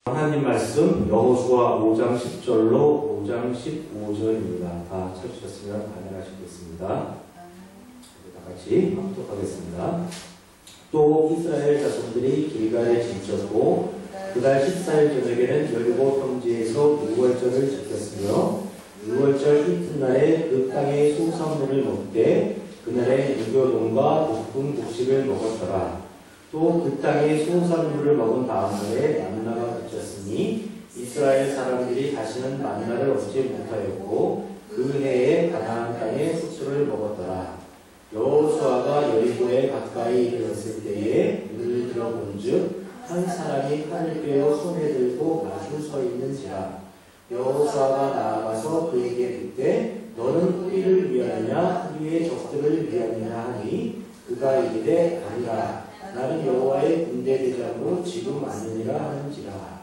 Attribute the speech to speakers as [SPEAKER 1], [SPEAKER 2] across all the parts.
[SPEAKER 1] 하나님 말씀 여호수아 5장 10절로 5장 15절입니다. 다 찾으셨으면 반영하시겠습니다. 다 같이 합독하겠습니다. 또 이스라엘 자손들이 길갈에 진쳤고 그달 14일 저녁에는 여리고 평지에서 6월절을 지켰으며 6월절 이튿날에 그 땅의 소산물을 먹되 그날에 무교동과 볶은 곡식을 먹었더라. 또 그 땅의 소산물을 먹은 다음 날에 만나가 그쳤으니 이스라엘 사람들이 다시는 만나를 얻지 못하였고 그 해에 가나안 땅의 숙주를 먹었더라. 여호수아가 여리고에 가까이 이르렀을 때에 눈을 들어본즉 한 사람이 칼을 빼어 손에 들고 마주 서 있는지라. 여호수아가 나아가서 그에게 묻되 너는 우리를 위하느냐 우리의 적들을 위하느냐 하니 그가 이르되 아니라 나는 여호와의 군대 대장으로 지금 왔느니라 하는지라.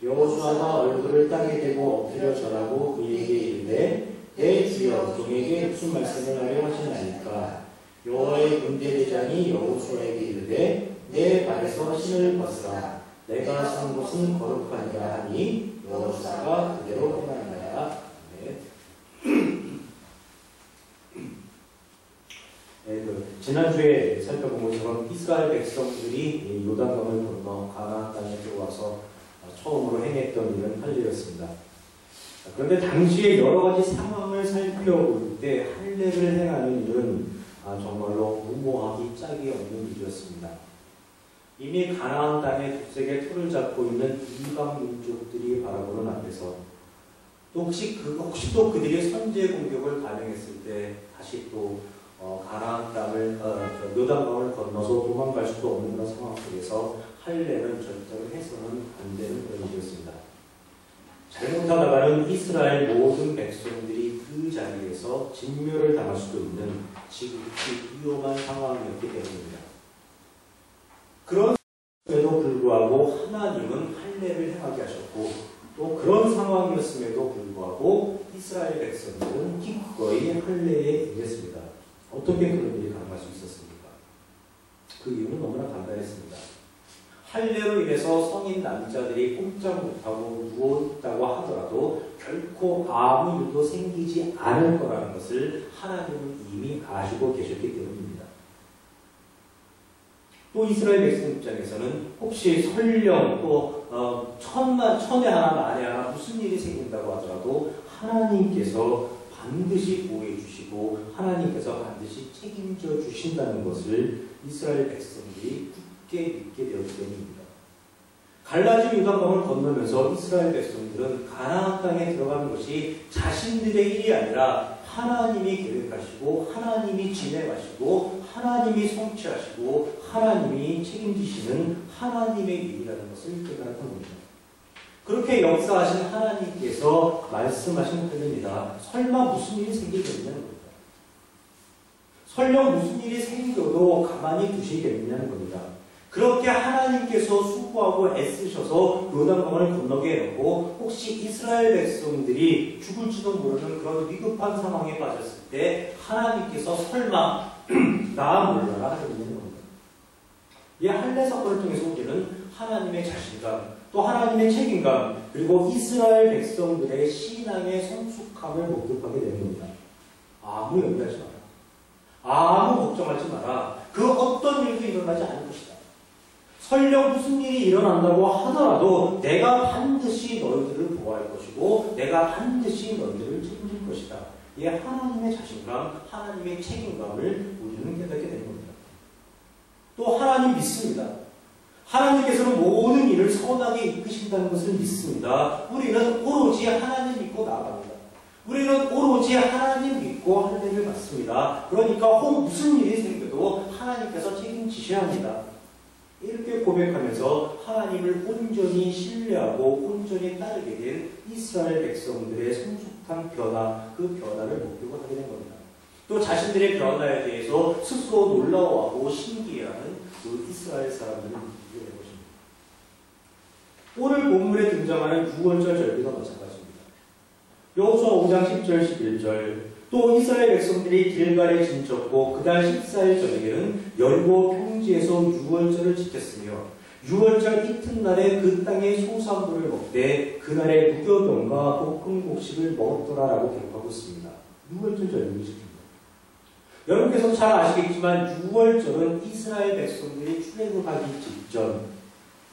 [SPEAKER 1] 여호수아가 얼굴을 땅에 대고 엎드려 절하고 그에게 이르되 내 주여 종에게 무슨 말씀을 하려 하시나이까. 여호와의 군대 대장이 여호수아에게 이르되 내 발에서 신을 벗으라. 내가 선 곳은 거룩하니라 하니 여호수아가 그대로 행하니라. 지난주에 살펴본 것처럼 이스라엘 백성들이 요단강을 건너 가나안 땅에 들어와서 처음으로 행했던 일은 할례였습니다. 그런데 당시에 여러 가지 상황을 살펴볼 때 할례를 행하는 일은 정말로 무모하기 짝이 없는 일이었습니다. 이미 가나안 땅에 두색의 틀을 잡고 있는 이방 민족들이 바라보는 앞에서 또 혹시 또 그들이 선제 공격을 감행했을 때 다시 또 가나안 땅을 요단강을 건너서 도망갈 수도 없는 그런 상황 속에서 할례는 절대로 해서는 안 되는 그런 일이었습니다. 잘못하다가는 이스라엘 모든 백성들이 그 자리에서 진멸을 당할 수도 있는 지극히 위험한 상황이었기 때문입니다. 그런 에도 불구하고 하나님은 할례를 행하게 하셨고 또 그런 상황이었음에도 불구하고 이스라엘 백성들은 기꺼이 할례에 응했습니다. 어떻게 그런 일이 가능할 수 있었습니까? 그 이유는 너무나 간단했습니다. 할례로 인해서 성인 남자들이 꼼짝 못하고 누웠다고 하더라도 결코 아무 일도 생기지 않을 거라는 것을 하나님은 이미 아시고 계셨기 때문입니다. 또 이스라엘 백성 입장에서는 혹시 설령 또 천에 하나 만에 하나 무슨 일이 생긴다고 하더라도 하나님께서 반드시 보호해 주시고 하나님께서 반드시 책임져 주신다는 것을 이스라엘 백성들이 굳게 믿게 되었기 때문입니다. 갈라진 요단강을 건너면서 이스라엘 백성들은 가나안 땅에 들어가는 것이 자신들의 일이 아니라 하나님이 계획하시고 하나님이 진행하시고 하나님이 성취하시고 하나님이 책임지시는 하나님의 일이라는 것을 깨달았던 겁니다. 그렇게 역사하신 하나님께서 말씀하신 겁니다. 설마 무슨 일이 생기겠냐는 겁니다. 설령 무슨 일이 생겨도 가만히 두시겠냐는 겁니다. 그렇게 하나님께서 수고하고 애쓰셔서 요단강을 건너게 해놓고 혹시 이스라엘 백성들이 죽을지도 모르는 그런 위급한 상황에 빠졌을 때 하나님께서 설마 나 몰라라 하시는 겁니다. 이 할례 사건을 통해서 우리는 하나님의 자신감 또 하나님의 책임감 그리고 이스라엘 백성들의 신앙의 성숙함을 목격하게 되는 겁니다. 아무 염려하지 마라. 아무 걱정하지 마라. 그 어떤 일도 일어나지 않을 것이다. 설령 무슨 일이 일어난다고 하더라도 내가 반드시 너희들을 보호할 것이고 내가 반드시 너희들을 책임질 것이다. 이 하나님의 자신감, 하나님의 책임감을 우리는 깨닫게 되는 겁니다. 또 하나님 믿습니다. 하나님께서는 모든 일을 선하게 이끄신다는 것을 믿습니다. 우리는 오로지 하나님 믿고 나아갑니다. 우리는 오로지 하나님 믿고 할례를 받습니다. 그러니까 무슨 일이 생겨도 하나님께서 책임지셔야 합니다. 이렇게 고백하면서 하나님을 온전히 신뢰하고 온전히 따르게 된 이스라엘 백성들의 성숙한 변화, 그 변화를 목표로 하게 된 겁니다. 또 자신들의 변화에 대해서 스스로 놀라워하고 신기해하는 그 이스라엘 사람들을 믿게 된 것입니다. 오늘 본문에 등장하는 6월절 절기도 마찬가지입니다. 여호수아 5장 10절 11절 또 이스라엘 백성들이 길갈에 진쳤고 그달 14일 저녁에는 여리고 평지에서 6월절을 지켰으며 유월절 이튿날에 그 땅의 소산물을 먹되 그날에 무교병과 볶음곡식을 먹었더라라고 기록하고 있습니다. 유월절 절기를 지킵니다. 여러분께서 잘 아시겠지만 유월절은 이스라엘 백성들이 출애굽하기 직전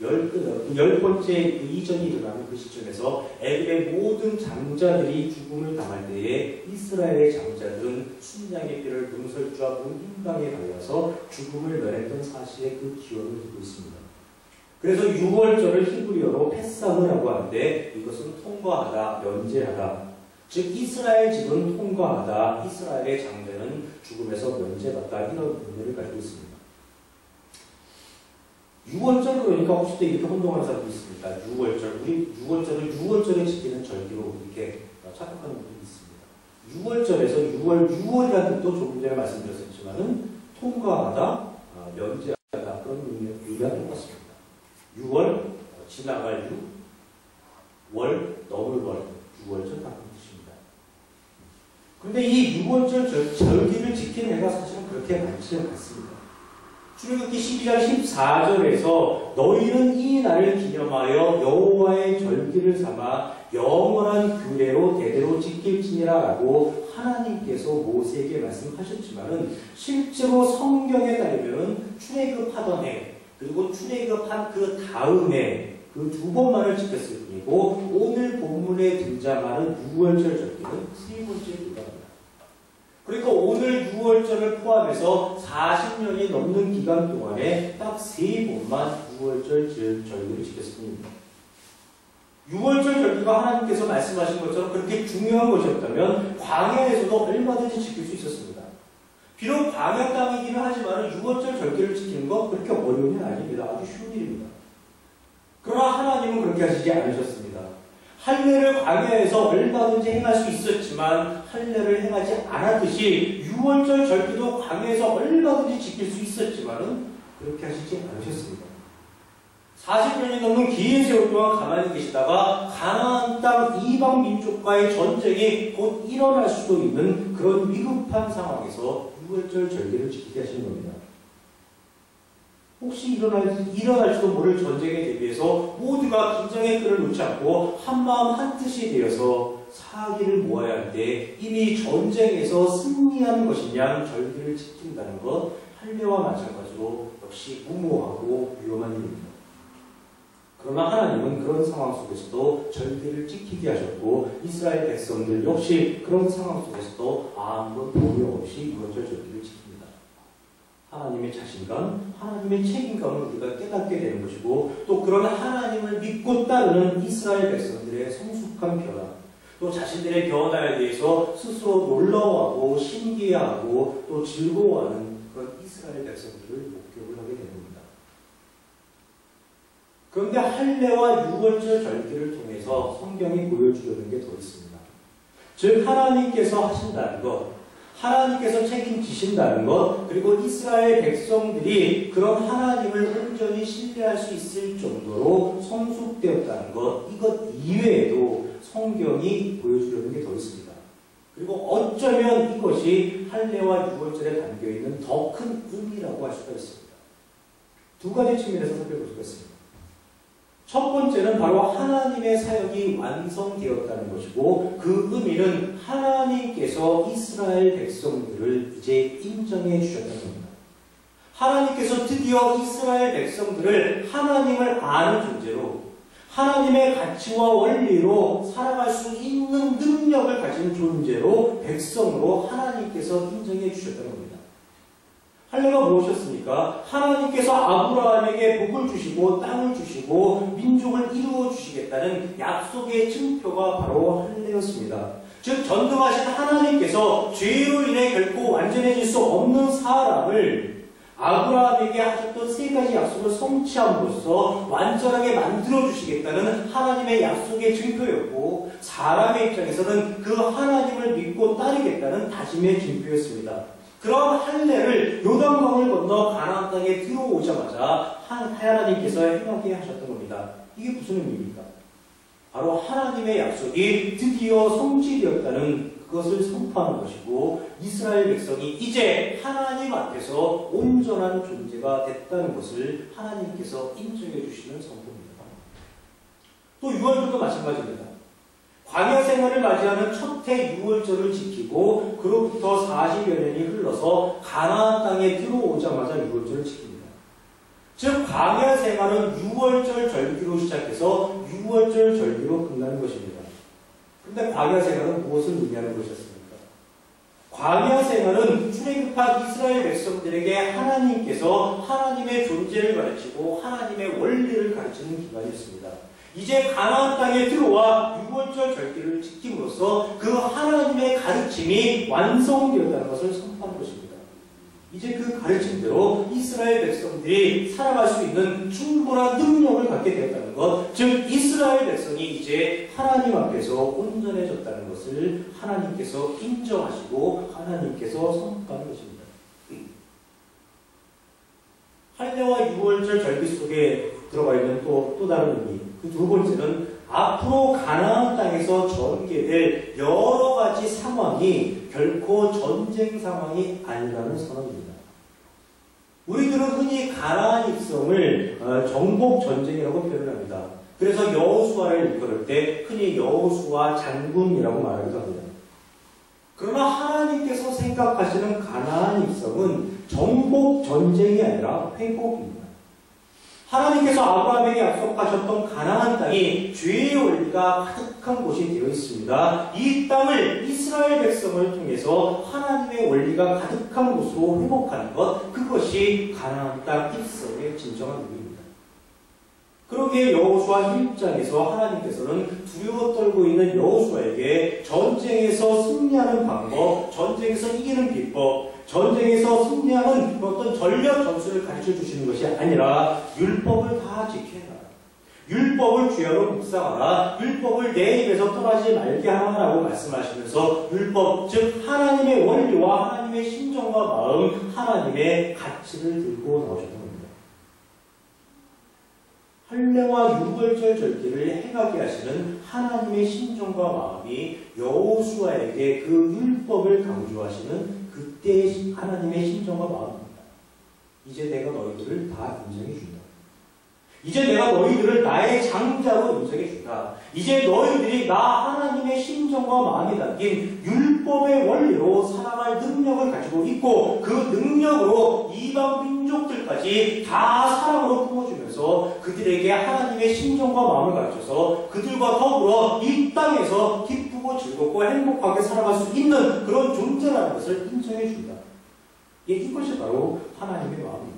[SPEAKER 1] 열 번째 이전이 일어나는 그 시점에서 애굽의 모든 장자들이 죽음을 당할 때에 이스라엘의 장자들은 순양의 뼈를 문설주와 문흰방에 발라서 죽음을 면했던 사실의 그 기원을 두고 있습니다. 그래서 유월절을 히브리어로 패사흐라고 하는데 이것은 통과하다, 면제하다. 즉 이스라엘 집은 통과하다, 이스라엘의 장자는 죽음에서 면제받다 이런 의미를 가지고 있습니다. 유월절 그러니까 혹시 또 이렇게 혼동하는 사람도 있습니다. 유월절, 우리 유월절을 유월절에 지키는 절기로 이렇게 착각하는 분들이 있습니다. 유월절에서 유월이라는 뜻도 조금 전에 말씀드렸었지만은 통과하다, 면제하다 그런 의미가 똑같습니다. 유월, 지나갈 유, 월, 넘을 월, 유월절 같은 뜻입니다. 그런데 이 유월절 절기를 지키는 해가 사실은 그렇게 많지는 않습니다. 출애굽기 12장 14절에서 너희는 이 날을 기념하여 여호와의 절기를 삼아 영원한 규례로 대대로 지킬지니라 라고 하나님께서 모세에게 말씀하셨지만은 실제로 성경에 따르면 출애굽하던 해 그리고 출애굽한 그 다음에 그 두 번만을 지켰을 뿐이고 오늘 본문에 등장하는 유월절 절기는 세 번째 일입니다. 그러니까 오늘 6월절을 포함해서 40년이 넘는 기간 동안에 딱 3번만 6월절 절기를 지켰을 뿐입니다. 6월절 절기가 하나님께서 말씀하신 것처럼 그렇게 중요한 것이었다면 광야에서도 얼마든지 지킬 수 있었습니다. 비록 광야 땅이기는 하지만 6월절 절기를 지키는 건 그렇게 어려운 일 아닙니다. 아주 쉬운 일입니다. 그러나 하나님은 그렇게 하시지 않으셨습니다. 할례를 광야에서 얼마든지 행할 수 있었지만 할례를 행하지 않았듯이 6월절 절기도 광야에서 얼마든지 지킬 수 있었지만은 그렇게 하시지 않으셨습니다. 40년이 넘는 긴 세월 동안 가만히 계시다가 가나안 땅 이방 민족과의 전쟁이 곧 일어날 수도 있는 그런 위급한 상황에서 6월절 절기를 지키게 하시는 겁니다. 혹시 일어날지도 모를 전쟁에 대비해서 모두가 긴장의 끈을 놓지 않고 한마음 한뜻이 되어서 사기를 모아야 할 때 이미 전쟁에서 승리한 것이냐 절기를 지킨다는 것 할례와 마찬가지로 역시 무모하고 위험한 일입니다. 그러나 하나님은 그런 상황 속에서도 절기를 지키게 하셨고 이스라엘 백성들 역시 그런 상황 속에서도 아무런 보여 없이 유월절 절기를 지킵니다. 하나님의 자신감, 하나님의 책임감을 우리가 깨닫게 되는 것이고 또 그런 하나님을 믿고 따르는 이스라엘 백성들의 성숙한 변화 또 자신들의 변화에 대해서 스스로 놀라워하고 신기해하고 또 즐거워하는 그런 이스라엘 백성들을 목격을 하게 되는 겁니다. 그런데 할례와 유월절 절기를 통해서 성경이 보여주려는 게 더 있습니다. 즉 하나님께서 하신다는 것 하나님께서 책임지신다는 것, 그리고 이스라엘 백성들이 그런 하나님을 온전히 신뢰할 수 있을 정도로 성숙되었다는 것, 이것 이외에도 성경이 보여주려는 게 더 있습니다. 그리고 어쩌면 이것이 할례와 유월절에 담겨있는 더 큰 의미라고 할 수가 있습니다. 두 가지 측면에서 살펴볼 수가 있습니다. 첫 번째는 바로 하나님의 사역이 완성되었다는 것이고 그 의미는 하나님께서 이스라엘 백성들을 이제 인정해 주셨다는 겁니다. 하나님께서 드디어 이스라엘 백성들을 하나님을 아는 존재로 하나님의 가치와 원리로 살아갈 수 있는 능력을 가진 존재로 백성으로 하나님께서 인정해 주셨다는 겁니다. 할례가 무엇이었습니까? 하나님께서 아브라함에게 복을 주시고 땅을 주시고 민족을 이루어 주시겠다는 약속의 증표가 바로 할례였습니다. 즉 전능하신 하나님께서 죄로 인해 결코 완전해질 수 없는 사람을 아브라함에게 하셨던 세 가지 약속을 성취함으로써 완전하게 만들어 주시겠다는 하나님의 약속의 증표였고 사람의 입장에서는 그 하나님을 믿고 따르겠다는 다짐의 증표였습니다. 그런 할례를 요단강을 건너 가나안 땅에 들어오자마자 하나님께서 행하게 하셨던 겁니다. 이게 무슨 의미입니까? 바로 하나님의 약속이 드디어 성취되었다는 그것을 선포하는 것이고 이스라엘 백성이 이제 하나님 앞에서 온전한 존재가 됐다는 것을 하나님께서 인정해 주시는 선포입니다. 또 유월절도 마찬가지입니다. 광야 생활을 맞이하는 첫해 유월절을 지키고 그로부터 40여 년이 흘러서 가나안 땅에 들어오자마자 유월절을 지킵니다. 즉 광야 생활은 유월절 절기로 시작해서 유월절 절기로 끝나는 것입니다. 그런데 광야 생활은 무엇을 의미하는 것이었습니까? 광야 생활은 출애굽한 이스라엘 백성들에게 하나님께서 하나님의 존재를 가르치고 하나님의 원리를 가르치는 기간이었습니다. 이제 가나안 땅에 들어와 유월절 절기를 지킴으로써 그 하나님의 가르침이 완성되었다는 것을 선포하는 것입니다. 이제 그 가르침대로 이스라엘 백성들이 살아갈 수 있는 충분한 능력을 갖게 되었다는 것, 즉 이스라엘 백성이 이제 하나님 앞에서 온전해졌다는 것을 하나님께서 인정하시고 하나님께서 선포하는 것입니다. 할례와 유월절 절기 속에 들어가 있는 또 다른 의미, 그 두 번째는 앞으로 가나안 땅에서 전개될 여러 가지 상황이 결코 전쟁 상황이 아니라는 선언입니다. 우리들은 흔히 가나안 입성을 정복 전쟁이라고 표현합니다. 그래서 여호수아를 일컬을 때 흔히 여호수아 장군이라고 말하기도 합니다. 그러나 하나님께서 생각하시는 가나안 입성은 정복 전쟁이 아니라 회복입니다. 하나님께서 아브라함에게 약속하셨던 가나안 땅이 죄의 원리가 가득한 곳이 되어 있습니다. 이 땅을 이스라엘 백성을 통해서 하나님의 원리가 가득한 곳으로 회복하는 것, 그것이 가나안 땅 입성의 진정한 의미입니다. 그러기에 여호수아 1장에서 하나님께서는 두려워 떨고 있는 여호수아에게 전쟁에서 승리하는 방법, 전쟁에서 이기는 비법, 전쟁에서 승리하는 어떤 전략 전술을 가르쳐 주시는 것이 아니라 율법을 다 지켜라. 율법을 주야로 묵상하라. 율법을 내 입에서 떠나지 말게 하라라고 말씀하시면서 율법, 즉 하나님의 원리와 하나님의 심정과 마음, 하나님의 가치를 들고 나오셨던 겁니다. 할례와 유월절 절기를 행하게 하시는 하나님의 심정과 마음이 여호수아에게 그 율법을 강조하시는 그때의 하나님의 심정과 마음입니다. 이제 내가 너희들을 다 인정해 준다. 이제 내가 너희들을 나의 장자로 인정해 준다. 이제 너희들이 나 하나님의 심정과 마음이 담긴 율법의 원리로 살아갈 능력을 가지고 있고 그 능력으로 이방 민족들까지 다 사랑으로 품어주면서 그들에게 하나님의 심정과 마음을 가르쳐서 그들과 더불어 이 땅에서 기쁘고 즐겁고 행복하게 살아갈 수 있는 그런 존재라는 것을 인정해 준다. 이것이 바로 하나님의 마음입니다.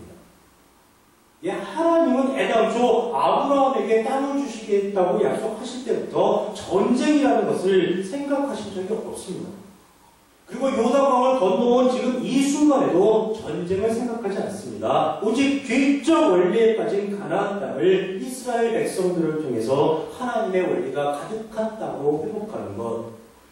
[SPEAKER 1] 하나님은 애당초 아브라함에게 땅을 주시겠다고 약속하실 때부터 전쟁이라는 것을 생각하신 적이 없습니다. 그리고 요단강을 건너온 지금 이 순간에도 전쟁을 생각하지 않습니다. 오직 죄적 원리에 빠진 가나안 땅을 이스라엘 백성들을 통해서 하나님의 원리가 가득한 땅으로 회복하는 것.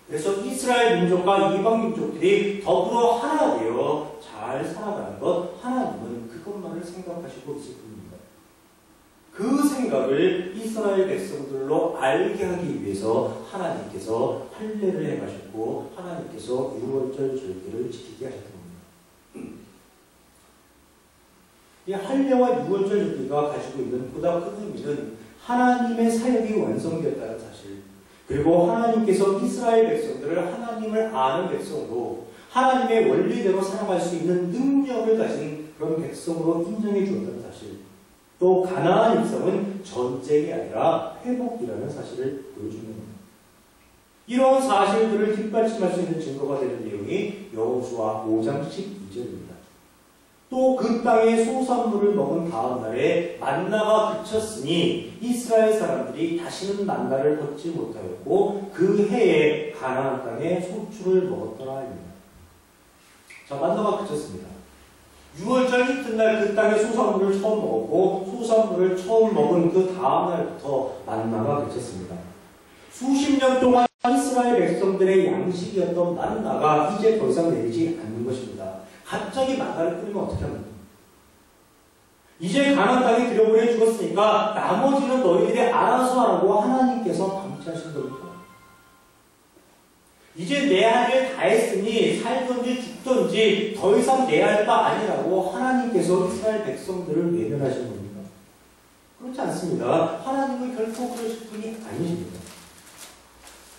[SPEAKER 1] 그래서 이스라엘 민족과 이방 민족들이 더불어 하나 되어 잘 살아가는 것, 하나님은 그것만을 생각하시고 있을 뿐입니다. 그 생각을 이스라엘 백성들로 알게 하기 위해서 하나님께서 할례를 행하셨고 하나님께서 유월절 절기를 지키게 하셨던 겁니다. 이 할례와 유월절 절기가 가지고 있는 보다 큰 의미는 하나님의 사역이 완성되었다는 사실, 그리고 하나님께서 이스라엘 백성들을 하나님을 아는 백성으로 하나님의 원리대로 살아갈 수 있는 능력을 가진 그런 백성으로 인정해 주었다는 사실, 또 가나안 입성은 전쟁이 아니라 회복이라는 사실을 보여주는 겁니다. 이러한 사실들을 뒷받침할 수 있는 증거가 되는 내용이 여호수아 5장 12절입니다. 또 그 땅에 소산물을 먹은 다음 날에 만나가 그쳤으니 이스라엘 사람들이 다시는 만나를 얻지 못하였고 그 해에 가나안 땅에 소출을 먹었더라 합니다. 자, 만나가 그쳤습니다. 6월절 이튿날 그 땅에 소산물을 처음 먹었고 소산물을 처음 먹은 그 다음 날부터 만나가 그쳤습니다. 수십 년 동안 이스라엘 백성들의 양식이었던 만나가 이제 더 이상 내리지 않는 것입니다. 갑자기 만나를 끊으면 어떻게 합니까? 이제 가나안 땅에 들여보내 죽었으니까 나머지는 너희들이 알아서 하라고 하나님께서 방치하신 겁니다. 이제 내 할 일 다 했으니 살든지 죽든지 더 이상 내 할 바 아니라고 하나님께서 이스라엘 백성들을 외면하시는 겁니다. 그렇지 않습니다. 하나님은 결코 그러실 분이 아니십니다.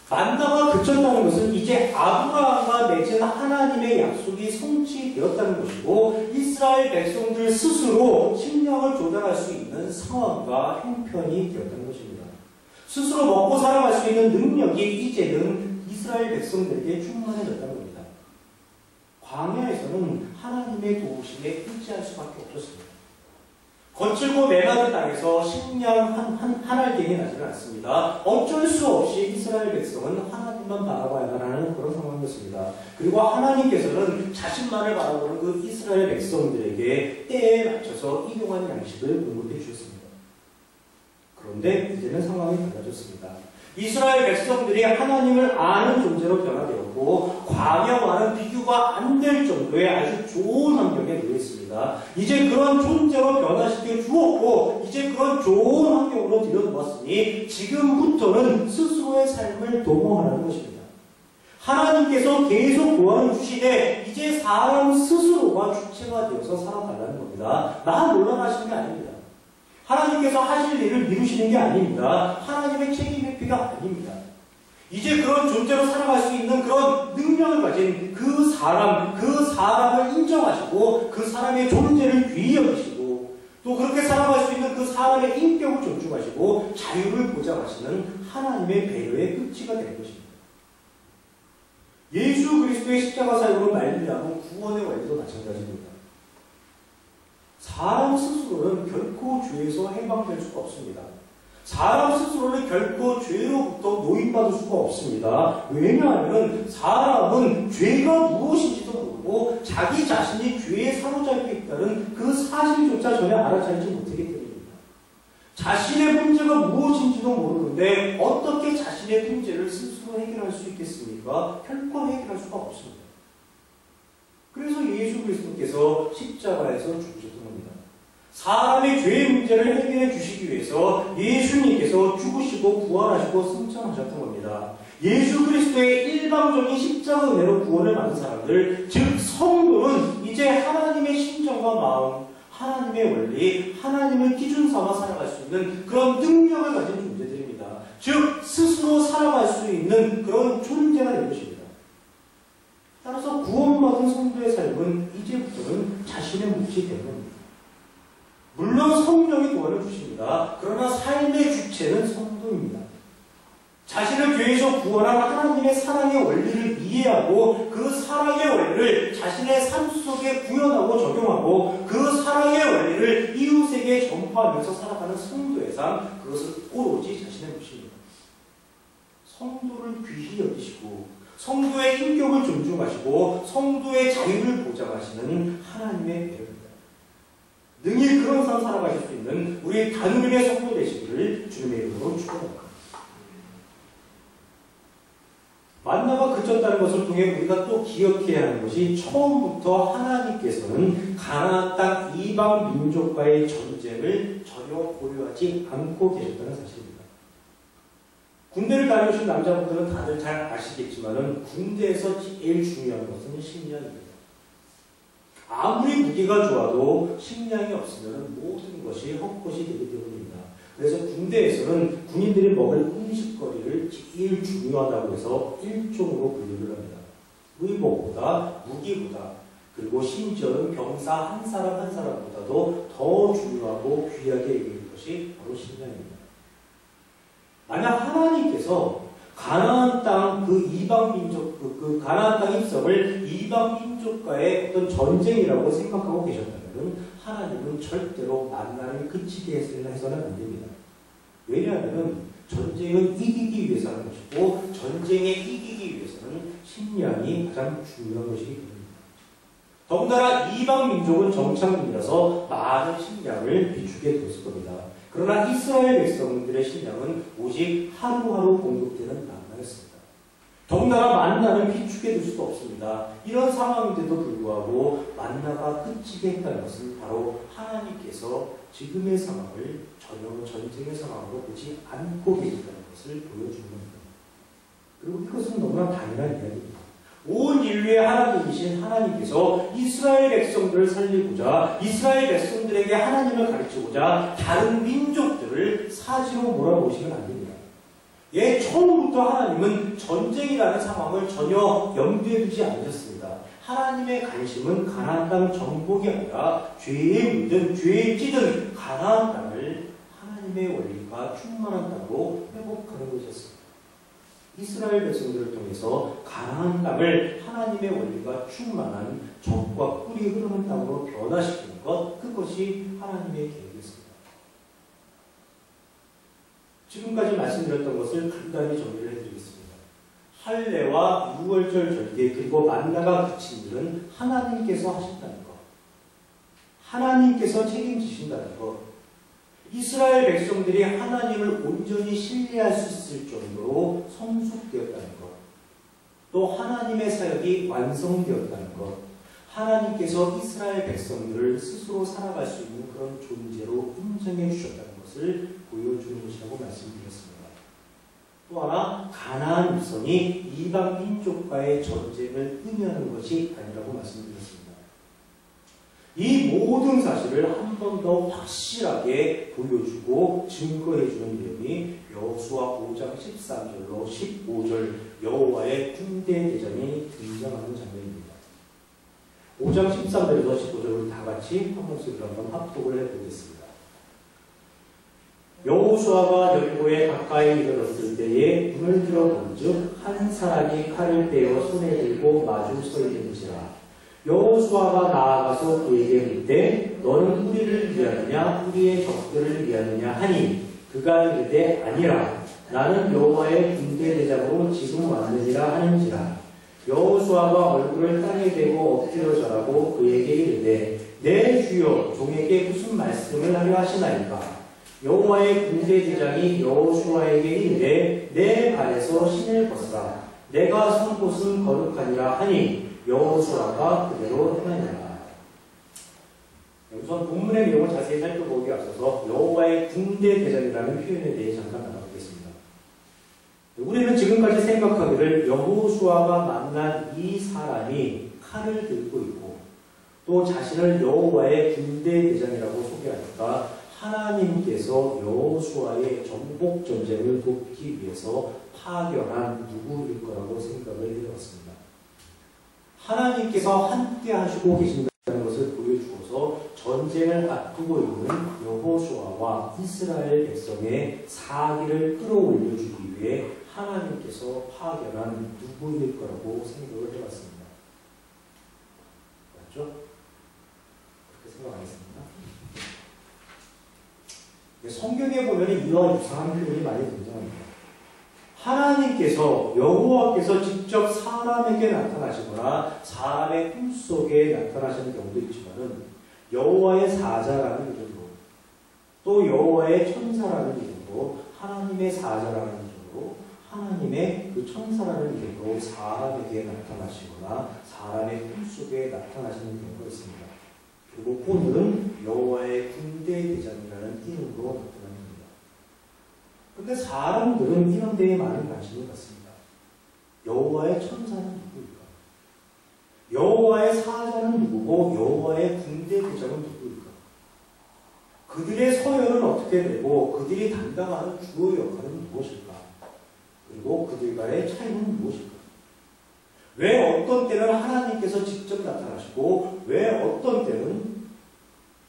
[SPEAKER 1] 만나가 그쳤다는 것은 이제 아브라함과 맺은 하나님의 약속이 성취되었다는 것이고 이스라엘 백성들 스스로 식량을 조달할 수 있는 상황과 형편이 되었다는 것입니다. 스스로 먹고 살아갈 수 있는 능력이 이제는 이스라엘 백성들에게 충만해졌다는 겁니다. 광야에서는 하나님의 도우심에 의지할 수밖에 없었습니다. 거칠고 메마른 땅에서 식량 한 알갱이 나지는 않습니다. 어쩔 수 없이 이스라엘 백성은 하나님만 바라봐야만 하는 그런 상황이었습니다. 그리고 하나님께서는 자신만을 바라보는 그 이스라엘 백성들에게 때에 맞춰서 일용할 양식을 공급해 주셨습니다. 그런데 이제는 상황이 달라졌습니다. 이스라엘 백성들이 하나님을 아는 존재로 변화되었고 광야와는 비교가 안 될 정도의 아주 좋은 환경에 놓여 있습니다. 이제 그런 존재로 변화시켜 주었고 이제 그런 좋은 환경으로 들여놓았으니 지금부터는 스스로의 삶을 도모하라는 것입니다. 하나님께서 계속 구원을 주시되 이제 사람 스스로가 주체가 되어서 살아달라는 겁니다. 나 몰라가시는 게 아닙니다. 하나님께서 하실 일을 미루시는 게 아닙니다. 하나님의 책임 회피가 아닙니다. 이제 그런 존재로 살아갈 수 있는 그런 능력을 가진 그 사람을 인정하시고 그 사람의 존재를 귀히 여기시고 또 그렇게 살아갈 수 있는 그 사람의 인격을 존중하시고 자유를 보장하시는 하나님의 배려의 끝이가 되는 것입니다. 예수 그리스도의 십자가 사역으로 말미암은 구원의 원리도 마찬가지입니다. 사람 스스로는 결코 죄에서 해방될 수가 없습니다. 사람 스스로는 결코 죄로부터 노인받을 수가 없습니다. 왜냐하면 사람은 죄가 무엇인지도 모르고 자기 자신이 죄에 사로잡혀 있다는 그 사실조차 전혀 알아차리지 못하기 때문입니다. 자신의 문제가 무엇인지도 모르는데 어떻게 자신의 문제를 스스로 해결할 수 있겠습니까? 결코 해결할 수가 없습니다. 그래서 예수 그리스도께서 십자가에서 죽으셨던 겁니다. 사람의 죄의 문제를 해결해 주시기 위해서 예수님께서 죽으시고 부활하시고 승천하셨던 겁니다. 예수 그리스도의 일방적인 십자가 은혜로 구원을 받은 사람들, 즉 성도는 이제 하나님의 심정과 마음, 하나님의 원리, 하나님을 기준 삼아 살아갈 수 있는 그런 능력을 가진 존재들입니다. 즉 스스로 살아갈 수 있는 그런 존재가 된 것입니다. 따라서 구원받은 성도의 삶은 이제부터는 자신의 몫이 되는 겁니다. 물론 성령이 도와를 주십니다. 그러나 삶의 주체는 성도입니다. 자신을 죄에서 구원한 하나님의 사랑의 원리를 이해하고 그 사랑의 원리를 자신의 삶 속에 구현하고 적용하고 그 사랑의 원리를 이웃에게 전파하면서 살아가는 성도의 삶, 그것은 오로지 자신의 몫입니다. 성도를 귀히 여기시고 성도의 인격을 존중하시고 성도의 자유를 보장하시는 하나님의 배려입니다. 능히 그런 삶 살아가실 수 있는 우리 단우림의 성도 되시기를 주님의 이름으로 축원합니다. 만나가 그쳤다는 것을 통해 우리가 또 기억해야 하는 것이 처음부터 하나님께서는 가나안 땅 이방 민족과의 전쟁을 전혀 고려하지 않고 계셨다는 사실입니다. 군대를 다녀오신 남자분들은 다들 잘 아시겠지만은 군대에서 제일 중요한 것은 식량입니다. 아무리 무기가 좋아도 식량이 없으면 모든 것이 헛것이 되기 때문입니다. 그래서 군대에서는 군인들이 먹을 음식거리를 제일 중요하다고 해서 일종으로 분류를 합니다. 의복보다 무기보다 그리고 심지어는 병사 한 사람 한 사람보다도 더 중요하고 귀하게 여기는 것이 바로 식량입니다. 만약 하나님께서 가나안 땅 그 이방 민족 그 가나안 땅 입성을 이방 민족과의 어떤 전쟁이라고 생각하고 계셨다면 하나님은 절대로 만나를 그치게 해서는 안 됩니다. 왜냐하면 전쟁은 이기기 위해서 하는 것이고 전쟁에 이기기 위해서는 식량이 가장 중요한 것이기 때문입니다. 더군다나 이방 민족은 정착민이라서 많은 식량을 비추게 되었을 겁니다. 그러나 이스라엘 백성들의 식량은 오직 하루하루 공급되는 만나였습니다. 더군다나 만나는 비추게 될 수도 없습니다. 이런 상황인데도 불구하고 만나가 그치게 했다는 것은 바로 하나님께서 지금의 상황을 전혀 전쟁의 상황으로 보지 않고 계신다는 것을 보여주는 겁니다. 그리고 이것은 너무나 당연한 이야기입니다. 온 인류의 하나님이신 하나님께서 이스라엘 백성들을 살리고자 이스라엘 백성들에게 하나님을 가르치고자 다른 민족들을 사지로 몰아보시면 안 됩니다. 예, 처음부터 하나님은 전쟁이라는 상황을 전혀 염두에 두지 않으셨습니다. 하나님의 관심은 가나안 땅 정복이 아니라 죄에 물든 죄에 찌든 가나안 땅을 하나님의 원리가 충만한 땅으로 회복하는 것이었습니다. 이스라엘 백성들을 통해서 가나안 땅을 하나님의 원리가 충만한 젖과 꿀이 흐르는 땅으로 변화시키는 것, 그것이 하나님의 계획이었습니다. 지금까지 말씀드렸던 것을 간단히 정리를 해드리겠습니다. 할례와 유월절 절개 그리고 만나가 그친 일은 하나님께서 하신다는 것, 하나님께서 책임지신다는 것, 이스라엘 백성들이 하나님을 온전히 신뢰할 수 있을 정도로 성숙되었다는 것, 또 하나님의 사역이 완성되었다는 것, 하나님께서 이스라엘 백성들을 스스로 살아갈 수 있는 그런 존재로 인정해 주셨다는 것을 보여주는 것이라고 말씀드렸습니다. 또 하나, 가나안 유선이 이방 민족과의 전쟁을 의미하는 것이 아니라고 말씀드렸습니다. 이 모든 사실을 한 번 더 확실하게 보여주고 증거해주는 내용이 여호수아 5장 13절로 15절 여호와의 군대 대장이 등장하는 장면입니다. 5장 13절에서 15절을 다 같이 한 목소리로 한번 합독을 해보겠습니다. 여호수아가 여리고에 가까이 이르렀을 때에 눈을 들어본즉 한 사람이 칼을 빼어 손에 들고 마주 서 있는지라. 여호수아가 나아가서 그에게 묻되 너는 우리를 위하느냐 우리의 적들을 위하느냐 하니 그가 이르되 아니라 나는 여호와의 군대 대장으로 지금 왔느니라 하는지라. 여호수아가 얼굴을 땅에 대고 엎드려 절하고 그에게 이르되 내 주여 종에게 무슨 말씀을 하려 하시나이까. 여호와의 군대 대장이 여호수아에게 이르되 내 발에서 신을 벗으라. 내가 선 곳은 거룩하니라 하니 여호수아가 그대로 행하니라. 우선 본문의 내용을 자세히 살펴보기 앞서서 여호와의 군대 대장이라는 표현에 대해 잠깐 나눠보겠습니다. 우리는 지금까지 생각하기를 여호수아가 만난 이 사람이 칼을 들고 있고 또 자신을 여호와의 군대 대장이라고 소개하니까 하나님께서 여호수아의 정복 전쟁을 돕기 위해서 파견한 누구일 거라고 생각을 해봤습니다. 하나님께서 함께 하시고 계신다는 것을 보여주어서 전쟁을 앞두고 있는 여호수아와 이스라엘 백성의 사기를 끌어올려주기 위해 하나님께서 파견한 누구일 거라고 생각을 해봤습니다. 맞죠? 그렇게 생각 안 했습니다. 성경에 보면 이와 유사한 표현이 많이 등장합니다. 하나님께서 여호와께서 직접 사람에게 나타나시거나 사람의 꿈속에 나타나시는 경우도 있지만은 여호와의 사자라는 이름으로 또 여호와의 천사라는 이름으로 하나님의 사자라는 이름으로 하나님의 그 천사라는 이름으로 사람에게 나타나시거나 사람의 꿈속에 나타나시는 경우가 있습니다. 그리고 오늘은 여호와의 군대 대장이라는 이름으로 나타납니다. 그런데 사람들은 이런 데에 많은 관심을 갖습니다. 여호와의 천사는 누구일까? 여호와의 사자는 누구고 여호와의 군대 대장은 누구일까? 그들의 서열은 어떻게 되고 그들이 담당하는 주요 역할은 무엇일까? 그리고 그들과의 차이는 무엇일까? 왜 어떤 때는 하나님께서 직접 나타나시고 왜 어떤 때는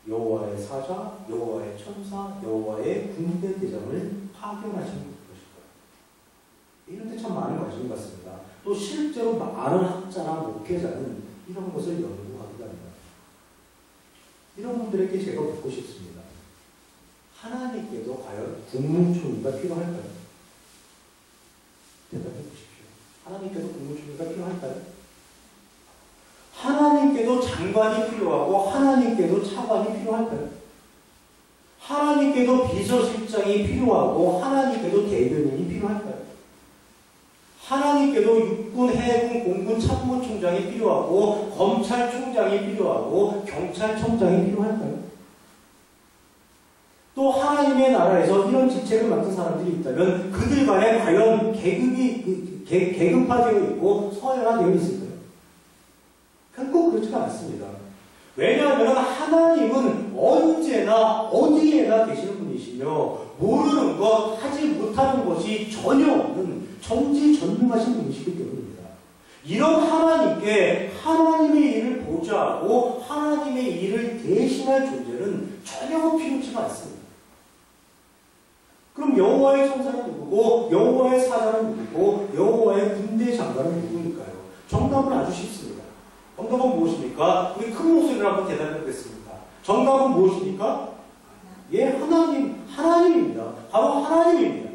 [SPEAKER 1] 여호와의 사자, 여호와의 천사, 여호와의 군대 대장을 파견하시는 것일까요? 이런 데 참 많은 관심을 갖습니다. 또 실제로 많은 학자나 목회자는 이런 것을 연구하기도 합니다. 이런 분들에게 제가 묻고 싶습니다. 하나님께도 과연 국무총리가 필요할까요? 대답해 보십시오. 하나님께도 국무총리가 필요할까요? 하나님께도 장관이 필요하고 하나님께도 차관이 필요할까요? 하나님께도 비서실장이 필요하고 하나님께도 대변인이 필요할까요? 하나님께도 육군, 해군, 공군 참모총장이 필요하고 검찰총장이 필요하고 경찰청장이 필요할까요? 또 하나님의 나라에서 이런 직책을 맡은 사람들이 있다면 그들과의 과연 계급이 계급화되어 있고 서열화되어 있을까요? 결코 그렇지가 않습니다. 왜냐하면 하나님은 언제나 어디에나 계시는 분이시며 모르는 것, 하지 못하는 것이 전혀 없는 전지전능하신 분이시기 때문입니다. 이런 하나님께 하나님의 일을 보좌하고 하나님의 일을 대신할 존재는 전혀 필요치가 않습니다. 그럼 여호와의 천사는 누구고 여호와의 사자는 누구고 여호와의 군대 장관은 누구일까요? 정답은 아주 쉽습니다. 정답은 무엇입니까? 우리 큰 목소리로 한번 대답해 보겠습니다. 정답은 무엇입니까? 예, 하나님입니다. 바로 하나님입니다.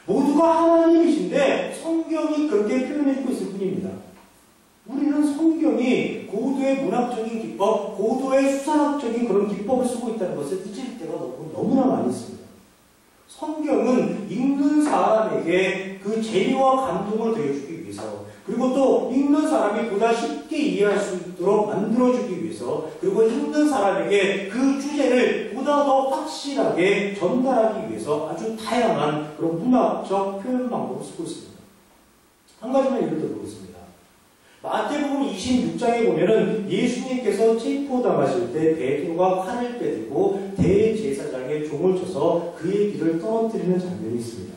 [SPEAKER 1] 모두가 하나님이신데 성경이 그렇게 표현해주고 있을 뿐입니다. 우리는 성경이 고도의 문학적인 기법, 고도의 수사학적인 그런 기법을 쓰고 있다는 것을 잊을 때가 너무나 많이 있습니다. 성경은 읽는 사람에게 그 재미와 감동을 더해주기 위해서, 그리고 또 읽는 사람이 보다 쉽게 이해할 수 있도록 만들어주기 위해서, 그리고 읽는 사람에게 그 주제를 보다 더 확실하게 전달하기 위해서 아주 다양한 그런 문학적 표현 방법을 쓰고 있습니다. 한 가지만 예를 들어보겠습니다. 마태복음 26장에 보면은 예수님께서 체포당하실 때 베드로가 칼을 빼들고 대제사장의 종을 쳐서 그의 귀를 떨어뜨리는 장면이 있습니다.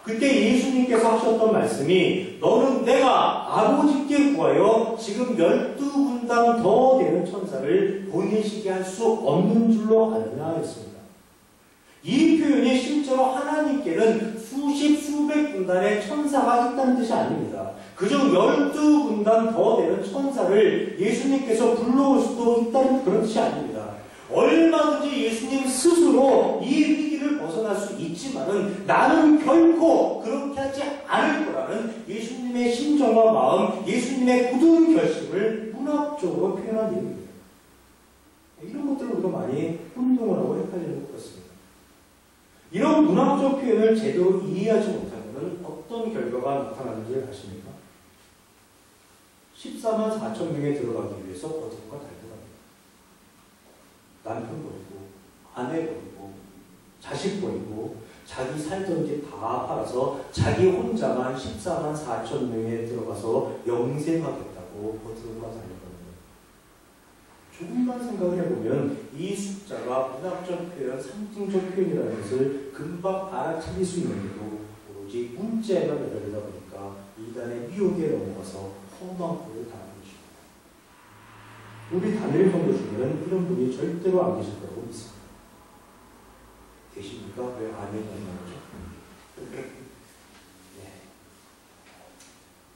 [SPEAKER 1] 그때 예수님께서 하셨던 말씀이 너는 내가 아버지께 구하여 지금 12군당 더 되는 천사를 보내시게 할 수 없는 줄로 아느냐 했습니다. 이 표현이 실제로 하나님께는 수십 수백 군단의 천사가 있다는 뜻이 아닙니다. 그중 12군단 더 되는 천사를 예수님께서 불러올 수도 있다는 그런 뜻이 아닙니다. 얼마든지 예수님 스스로 이 위기를 벗어날 수 있지만은 나는 결코 그렇게 하지 않을 거라는 예수님의 심정과 마음, 예수님의 굳은 결심을 문학적으로 표현한 내용입니다. 이런 것들을 우리가 많이 혼동을 하고 헷갈리는 것 같습니다. 이런 문학적 표현을 제대로 이해하지 못하면 어떤 결과가 나타나는지 아십니까? 14만 4천 명에 들어가기 위해서 어둠과 달려갑니다. 남편 버리고, 아내 버리고, 자식 버리고, 자기 살던 집 다 팔아서 자기 혼자만 14만 4천 명에 들어가서 영생하겠다고 어둠과 달려갑니다. 조금만 생각을 해보면 이 숫자가 문학적 표현, 상징적 표현이라는 것을 금방 알아차릴 수 있는데도 오로지 문자에만 매달리다 보니까 이단의 미혹에 넘어가서 험한 꼴을 당하는 것입니다. 우리 다니엘 성도 중에는 이런 분이 절대로 안 계실 거라고 믿습니다. 계십니까? 왜 아멘이 안 나오죠?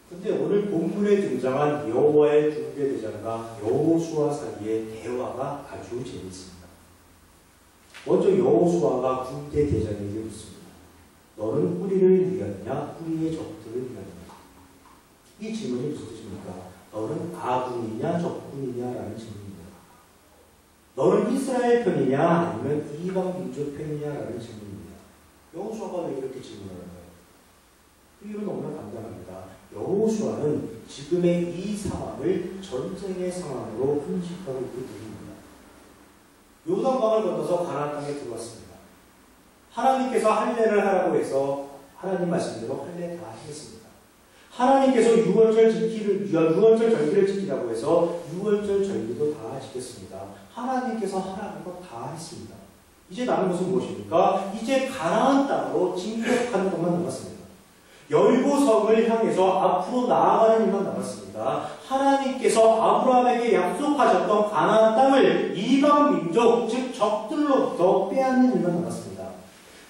[SPEAKER 1] 근데 오늘 본문에 등장한 여호와의 군대대장과 여호수아 사이의 대화가 아주 재미있습니다. 먼저 여호수아가 군대대장에게 묻습니다. 너는 우리를 위하느냐 우리의 적들을 위하느냐? 이 질문이 무슨 뜻입니까? 너는 아군이냐 적군이냐라는 질문입니다. 너는 이스라엘 편이냐 아니면 이방 민족 편이냐라는 질문입니다. 여호수아가 왜 이렇게 질문하는가요? 그 이유는 너무나 간단합니다. 여호수아는 지금의 이 상황을 전쟁의 상황으로 인식하고 있기 때문입니다. 요단강을 건너서 가나안 땅에 들어왔습니다. 하나님께서 할례를 하라고 해서 하나님 말씀대로 할례 다 했습니다. 하나님께서 6월절 절기를 지키라고 해서 6월절 절기도 다 지켰습니다. 하나님께서 하라는 것 다 했습니다. 이제 남은 것은 무엇입니까? 이제 가나안 땅으로 진격하는 것만 남았습니다. 여리고성을 향해서 앞으로 나아가는 일만 남았습니다. 하나님께서 아브라함에게 약속하셨던 가나안 땅을 이방 민족, 즉 적들로부터 빼앗는 일만 남았습니다.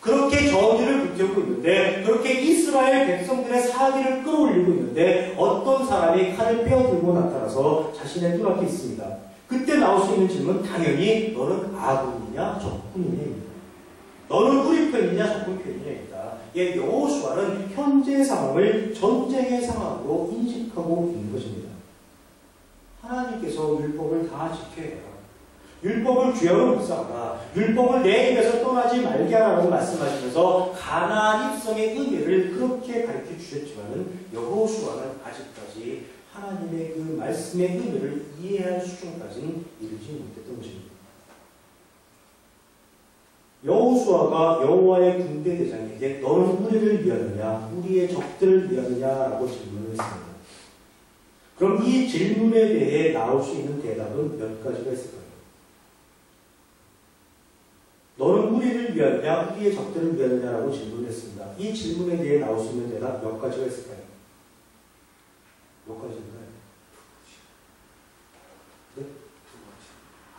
[SPEAKER 1] 그렇게 전의를 불태우고 있는데, 그렇게 이스라엘 백성들의 사기를 끌어올리고 있는데 어떤 사람이 칼을 빼어들고 나타나서 자신의 눈앞에 있습니다. 그때 나올 수 있는 질문, 당연히 너는 아군이냐 적군이냐입니다. 너는 우리 편이냐 적군 편이냐입니다. 예, 여호수아는 현재 상황을 전쟁의 상황으로 인식하고 있는 것입니다. 하나님께서 율법을 다 지켜야 해요. 율법을 주여로 묵상하라. 율법을 내 입에서 떠나지 말게 하라고 말씀하시면서 가나안 입성의 의미를 그렇게 가르쳐 주셨지만은 여호수아는 아직까지 하나님의 그 말씀의 의미를 이해할 수준까지는 이르지 못했던 것입니다. 여호수아가 여호와의 군대 대장에게 너는 우리를 위하느냐 우리의 적들을 위하느냐라고 질문을 했습니다. 그럼 이 질문에 대해 나올 수 있는 대답은 몇 가지가 있을까요? 너는 우리를 위하느냐 우리의 적들을 위하느냐라고 질문을 했습니다. 이 질문에 대해 나올 수 있는 대답 몇 가지가 있을까요? 몇 가지인가요? 네?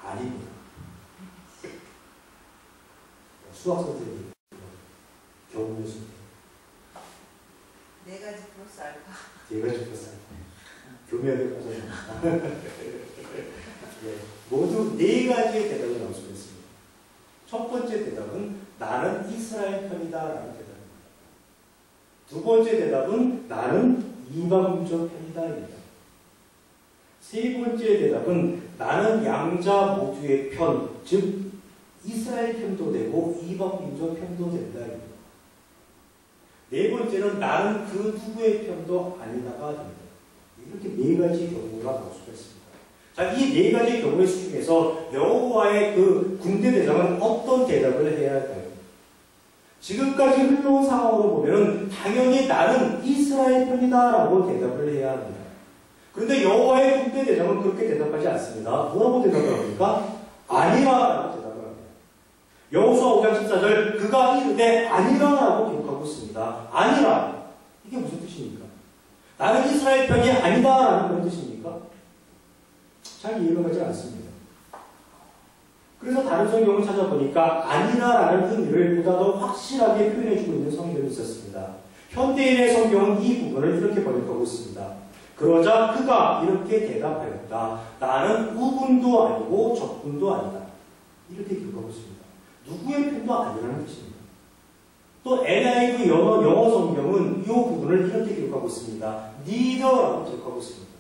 [SPEAKER 1] 아닙니다. 수학 선생님, 경우 교수님.
[SPEAKER 2] 네 가지 플러스 알파.
[SPEAKER 1] 네 가지 플러스 알파. 교묘하게 빠져나갑니다. 네, 모두 네 가지의 대답이 나올 수 있습니다. 첫 번째 대답은 나는 이스라엘 편이다라는 대답입니다. 두 번째 대답은 나는 이방민족 편이다입니다. 세 번째 대답은 나는 양자 모두의 편, 즉 이스라엘 편도 되고 이방민족 편도 된다입니다. 네 번째는 나는 그 누구의 편도 아니다가 됩니다. 이렇게 네 가지 경우가 나올 수가 있습니다. 자, 이 네 가지 경우의 중에서 여호와의 그 군대 대장은 어떤 대답을 해야 할까요? 지금까지 흘러온 상황으로 보면 당연히 나는 이스라엘 편이다라고 대답을 해야 합니다. 그런데 여호와의 군대 대장은 그렇게 대답하지 않습니다. 뭐라고 대답을 합니까? 아니라라고 대답을 합니다. 여호수아 5장 14절 그가 이르되 아니라라고 기록하고 있습니다. 아니라 이게 무슨 뜻입니까? 나는 이스라엘 편이 아니다라는 그런 뜻입니까? 잘 이해가 가지 않습니다. 그래서 다른 성경을 찾아보니까 아니라라는 의미를 보다 더 확실하게 표현해주고 있는 성경이 있었습니다. 현대인의 성경은 이 부분을 이렇게 번역하고 있습니다. 그러자 그가 이렇게 대답하였다. 나는 우군도 아니고 적군도 아니다. 이렇게 기록하고 있습니다. 누구의 편도 아니라는 뜻입니다. 또 NIV 영어 성경은 이 부분을 이렇게 기록하고 있습니다. neither라고 기록하고 있습니다.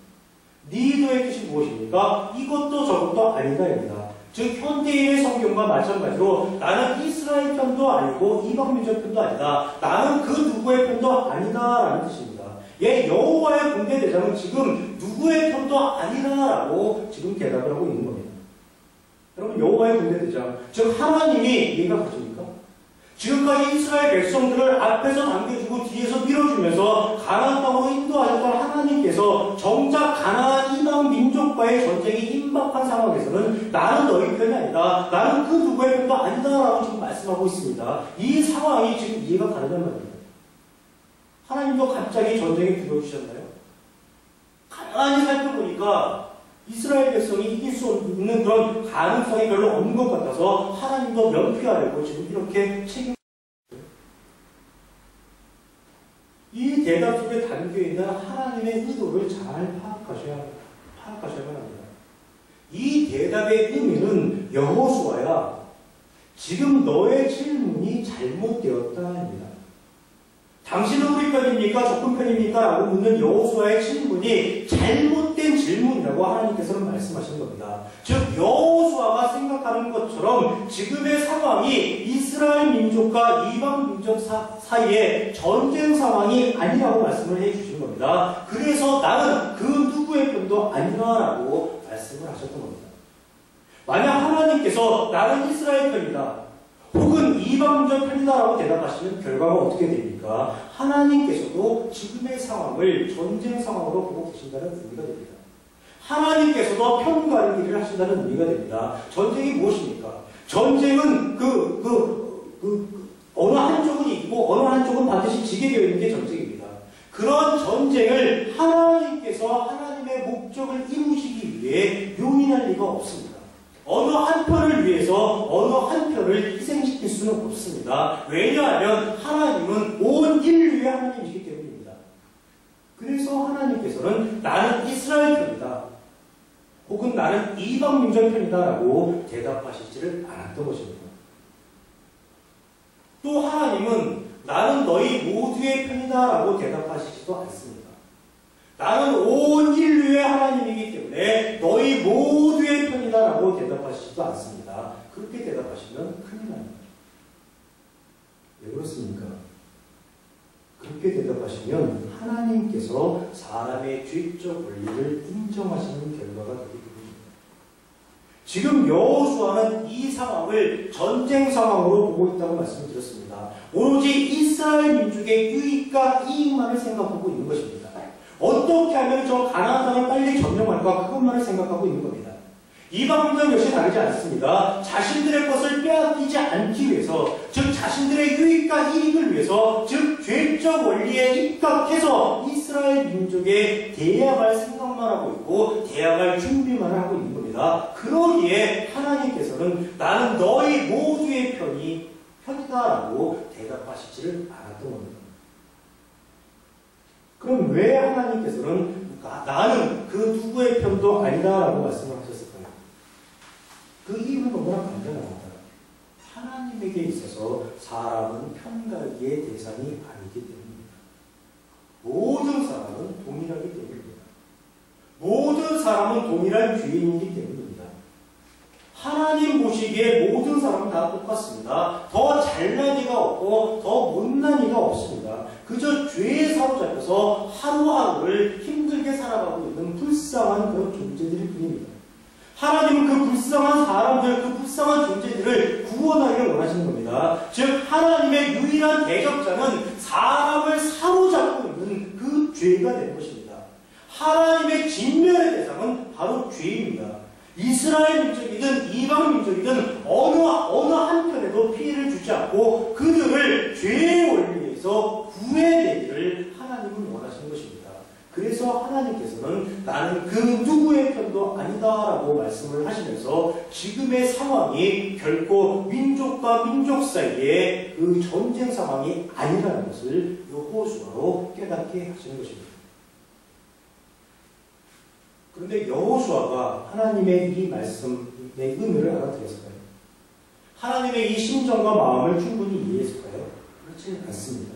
[SPEAKER 1] neither의 뜻이 무엇입니까? 이것도 저것도 아니다입니다. 즉 현대인의 성경과 마찬가지로 나는 이스라엘 편도 아니고 이방민족 편도 아니다. 나는 그 누구의 편도 아니다라는 뜻입니다. 예, 여호와의 군대 대장은 지금 누구의 편도 아니다라고 지금 대답을 하고 있는 겁니다. 여러분 여호와의 군대 대장, 즉 하나님이 이해가 가십니까? 지금까지 이스라엘 백성들을 앞에서 당겨주고 뒤에서 밀어주면서 가나안 땅으로 인도하셨던 하나님께서 정작 가나안 이방 민족과의 전쟁이 임박한 상황에서는 나는 너희 편이 아니다. 나는 그 누구의 편도 아니다라고 지금 말씀하고 있습니다. 이 상황이 지금 이해가 가느냐 말입니다. 하나님도 갑자기 전쟁에 들어주셨나요? 가만히 살펴보니까 이스라엘 백성이 이길 수 없는 그런 가능성이 별로 없는 것 같아서 하나님도 면피하려고 지금 이렇게 이 대답 속에 담겨있는 하나님의 의도를 잘 파악하셔야만 합니다. 이 대답의 의미는 여호수아야 지금 너의 질문이 잘못되었다입니다. 당신은 우리 편입니까? 적군 편입니까? 라고 묻는 여호수아의 질문이 잘못된 질문이라고 하나님께서는 말씀하시는 겁니다. 즉 여호수아가 생각하는 것처럼 지금의 상황이 이스라엘 민족과 이방 민족 사이의 전쟁 상황이 아니라고 말씀을 해주시는 겁니다. 그래서 나는 그 누구의 편도 아니라라고 말씀을 하셨던 겁니다. 만약 하나님께서 나는 이스라엘 편이다 혹은 이방민족 편이다라고 대답하시면 결과가 어떻게 됩니까? 하나님께서도 지금의 상황을 전쟁 상황으로 보고 계신다는 의미가 됩니다. 하나님께서도 편가르기를 하신다는 의미가 됩니다. 전쟁이 무엇입니까? 전쟁은 어느 한쪽은 이기고 어느 한쪽은 반드시 지게 되어 있는 게 전쟁입니다. 그런 전쟁을 하나님께서 하나님의 목적을 이루시기 위해 용인할 리가 없습니다. 어느 한 편을 위해서 어느 한 편을 희생시킬 수는 없습니다. 왜냐하면 하나님은 온 인류의 하나님이시기 때문입니다. 그래서 하나님께서는 나는 이스라엘 편이다 혹은 나는 이방 민족 편이다 라고 대답하시지를 않았던 것입니다. 또 하나님은 나는 너희 모두의 편이다 라고 대답하시지도 않습니다. 나는 온 인류의 하나님이기 때문에 너희 모두의 편이다라고 대답하시지도 않습니다. 그렇게 대답하시면 큰일 납니다. 왜 그렇습니까? 그렇게 대답하시면 하나님께서 사람의 죄적 권리를 인정하시는 결과가 되기 때문입니다. 지금 여호수아는 이 상황을 전쟁 상황으로 보고 있다고 말씀드렸습니다. 오로지 이스라엘 민족의 유익과 이익만을 생각하고 있는 것입니다. 어떻게 하면 저 가나안 땅을 빨리 점령할까 그것만을 생각하고 있는 겁니다. 이방인들은 역시 다르지 않습니다. 자신들의 것을 빼앗기지 않기 위해서, 즉 자신들의 유익과 이익을 위해서, 즉 죄적 원리에 입각해서 이스라엘 민족에 대항할 생각만 하고 있고 대항할 준비만 하고 있는 겁니다. 그러기에 하나님께서는 나는 너희 모두의 편이다라고 대답하시지를 않았던 겁니다. 그럼 왜 하나님께서는 나는 그 누구의 편도 아니다라고 말씀을 하셨을까요? 그 이유는 너무나 간단합니다. 하나님에게 있어서 사람은 편가기의 대상이 아니기 때문입니다. 모든 사람은 동일하기 때문입니다. 모든 사람은 동일한 죄인이기 때문입니다. 하나님 보시기에 모든 사람은 다 똑같습니다. 더 잘난 이가 없고 더 못난 이가 없습니다. 그저 죄에 사로잡혀서 하루하루를 힘들게 살아가고 있는 불쌍한 그런 존재들일 뿐입니다. 하나님은 그 불쌍한 사람들, 그 불쌍한 존재들을 구원하기를 원하시는 겁니다. 즉 하나님의 유일한 대적자는 사람을 사로잡고 있는 그 죄가 되는 것입니다. 하나님의 진멸의 대상은 바로 죄입니다. 이스라엘 민족이든 이방 민족이든 어느 한편에도 피해를 주지 않고 그들을 죄의 원리에서 구해내기를 하나님은 원하시는 것입니다. 그래서 하나님께서는 나는 그 누구의 편도 아니다라고 말씀을 하시면서 지금의 상황이 결코 민족과 민족 사이의 그 전쟁 상황이 아니라는 것을 여호수아로 깨닫게 하시는 것입니다. 그런데 여호수아가 하나님의 이 말씀의 의미를 알아들었을까요? 하나님의 이 심정과 마음을 충분히 이해했을까요? 그렇지 않습니다.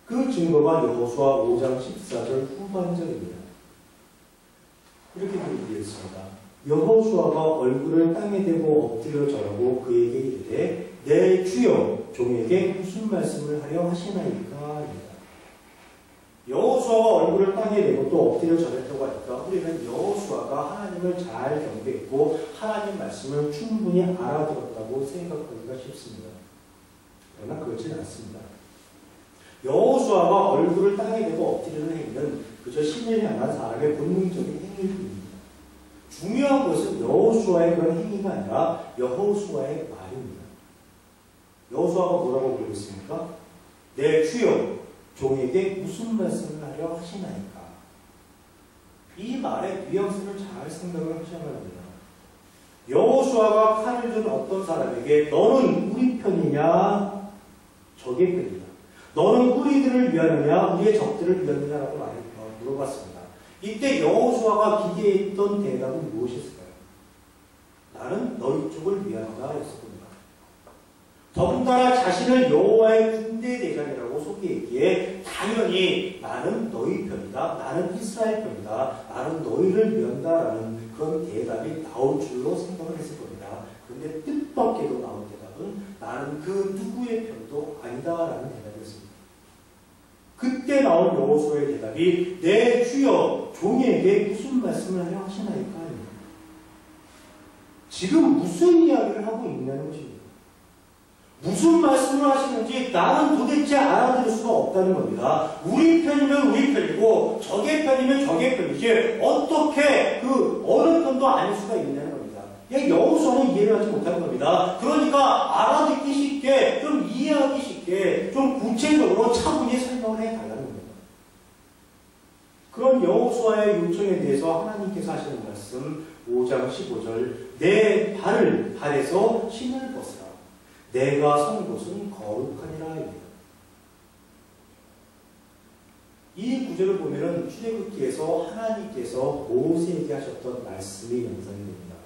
[SPEAKER 1] 그 증거가 여호수아 5장 14절 후반절입니다. 이렇게 되어 있습니다. 여호수아가 얼굴을 땅에 대고 엎드려 절하고 그에게 이르되 내 주여 종에게 무슨 말씀을 하려 하시나이까? 여호수아가 얼굴을 땅에 대고 또 엎드려 절했다고 하니까 우리는 여호수아가 하나님을 잘 경배했고 하나님 말씀을 충분히 알아들었다고 생각하기가 쉽습니다. 그러나 그렇지는 않습니다. 여호수아가 얼굴을 땅에 대고 엎드리는 행위는 그저 신을 향한 사람의 본능적인 행위일 뿐입니다. 중요한 것은 여호수아의 그런 행위가 아니라 여호수아의 말입니다. 여호수아가 뭐라고 부르고 있습니까? 내 주여 종에게 무슨 말씀을 하려 하시나이까? 이 말의 뉘앙스를 잘 생각을 하셔야 합니다. 여호수아가 칼을 든 어떤 사람에게 너는 우리 편이냐 적의 편이냐, 너는 우리들을 위하느냐 우리의 적들을 위하느냐라고 물어봤습니다. 이때 여호수아가 기대했던 대답은 무엇이었을까요? 나는 너희 쪽을 위한다 했을 겁니다. 더군다나 자신을 여호와의 군대 대장이라고 소개했기에 당연히 나는 너희 편이다, 나는 이스라엘 편이다, 나는 너희를 위한다라는 그런 대답이 나올 줄로 생각을 했을 겁니다. 그런데 뜻밖에도 나온 대답은 나는 그 누구의 편도 아니다라는 대답이었습니다. 그때 나온 여호수아의 대답이 내 주여 종에게 무슨 말씀을 하려 하시나이까? 지금 무슨 이야기를 하고 있냐는 것입니다. 무슨 말씀을 하시는지 나는 도대체 알아들을 수가 없다는 겁니다. 우리 편이면 우리 편이고 적의 편이면 적의 편이지 어떻게 그 어느 편도 아닐 수가 있냐는 겁니다. 여호수아는 이해를 하지 못하는 겁니다. 그러니까 알아듣기 쉽게, 좀 이해하기 쉽게, 좀 구체적으로 차분히 설명을 해달라는 겁니다. 그런 여호수아의 요청에 대해서 하나님께서 하시는 말씀 5장 15절 내 발에서 신을 벗으라. 내가 선 곳은 거룩하니라. 이 구절을 보면은 출애굽기에서 하나님께서 모세에게 하셨던 말씀이 연상이 됩니다.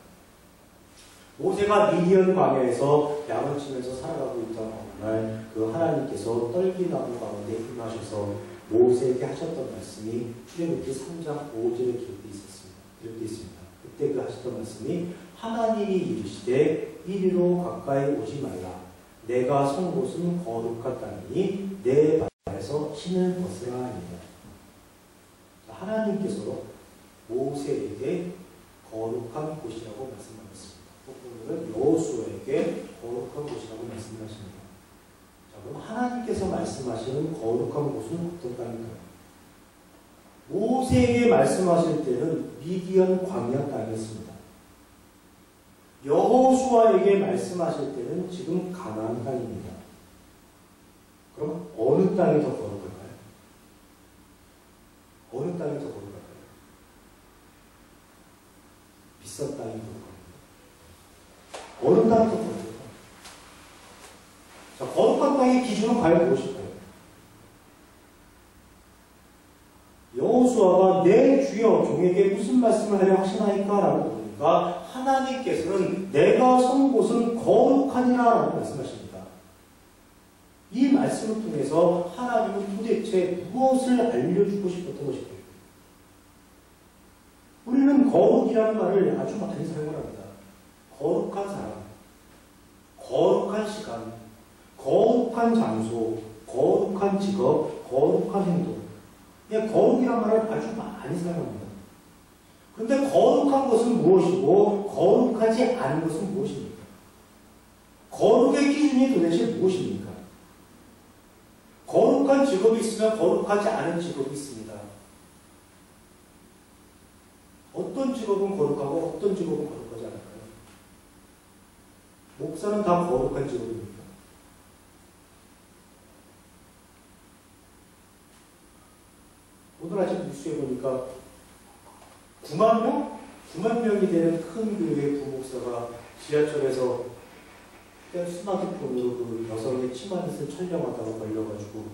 [SPEAKER 1] 모세가 미디안 광야에서 양을 치면서 살아가고 있던 어느 날 그 하나님께서 떨기나무 가운데 임하셔서 모세에게 하셨던 말씀이 출애굽기 3장 5절에 기록되어 있습니다. 그때 그 하셨던 말씀이 하나님이 이르시되 이리로 가까이 오지 말라. 내가 선 곳은 거룩한 땅이니 내 발에서 신을 벗으라 합니다. 하나님께서 모세에게 거룩한 곳이라고 말씀하셨습니다. 오늘은 여호수아에게 거룩한 곳이라고 말씀하십니다. 자, 그럼 하나님께서 말씀하시는 거룩한 곳은 어떤 땅인가요? 모세에게 말씀하실 때는 미디안 광야 땅이었습니다. 여호수아에게 말씀하실 때는 지금 가나안 땅입니다. 그럼 어느 땅이 더 거룩할까요? 어느 땅이 더 거룩할까요? 비싼 땅이 더 거룩합니다. 어느 땅이 더 거룩할까요? 자, 거룩한 땅의 기준은 과연 무엇일까요? 여호수아가 내 주여 종에게 무슨 말씀을 하려 하시나이까? 라고 보니까 하나님께서는 내가 선 곳은 거룩하니라 라고 말씀하십니다. 이 말씀을 통해서 하나님은 도대체 무엇을 알려주고 싶었던 것일까요? 우리는 거룩이라는 말을 아주 많이 사용을 합니다. 거룩한 사람, 거룩한 시간, 거룩한 장소, 거룩한 직업, 거룩한 행동. 거룩이라는 말을 아주 많이 사용합니다. 그런데 거룩한 것은 무엇이고 거룩하지 않은 것은 무엇입니까? 거룩의 기준이 도대체 무엇입니까? 거룩한 직업이 있으면 거룩하지 않은 직업이 있습니다. 어떤 직업은 거룩하고 어떤 직업은 거룩하지 않을까요? 목사는 다 거룩한 직업입니다. 오늘 아침 뉴스에 보니까 9만 명? 9만 명이 되는 큰 교회의 부목사가 지하철에서 스마트폰으로 그 여성의 치마핏을 촬영하다가 걸려가지고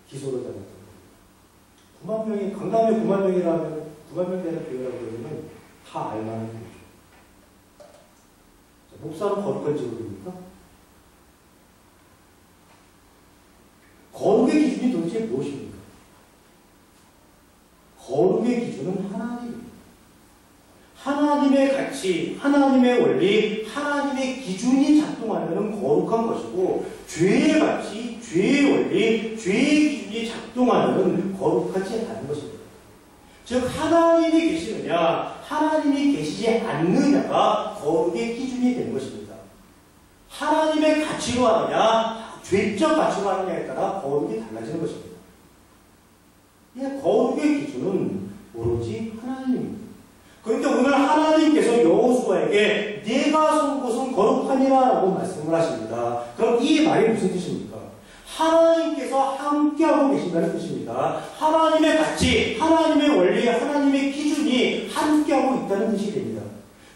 [SPEAKER 1] 기소를 당했던 거예요. 9만 명이, 강남에 9만 명이라면, 9만 명 되는 교회라고 그러면 다 알만한 교회죠. 목사는 거룩한 직업입니까? 거룩의 기준이 도대체 무엇입니까? 거룩의 기준은 하나님입니다. 하나님의 가치, 하나님의 원리, 하나님의 기준이 작동하면 거룩한 것이고, 죄의 가치, 죄의 원리, 죄의 기준이 작동하면 거룩하지 않은 것입니다. 즉 하나님이 계시느냐, 하나님이 계시지 않느냐가 거룩의 기준이 되는 것입니다. 하나님의 가치로 하느냐, 죄적 가치로 하느냐에 따라 거룩이 달라지는 것입니다. 거룩의 기준은 오로지 하나님입니다. 그런데 오늘 하나님께서 여호수아에게 내가 선 곳은 거룩하니라 라고 말씀을 하십니다. 그럼 이 말이 무슨 뜻입니까? 하나님께서 함께하고 계신다는 뜻입니다. 하나님의 가치, 하나님의 원리, 하나님의 기준이 함께하고 있다는 뜻이 됩니다.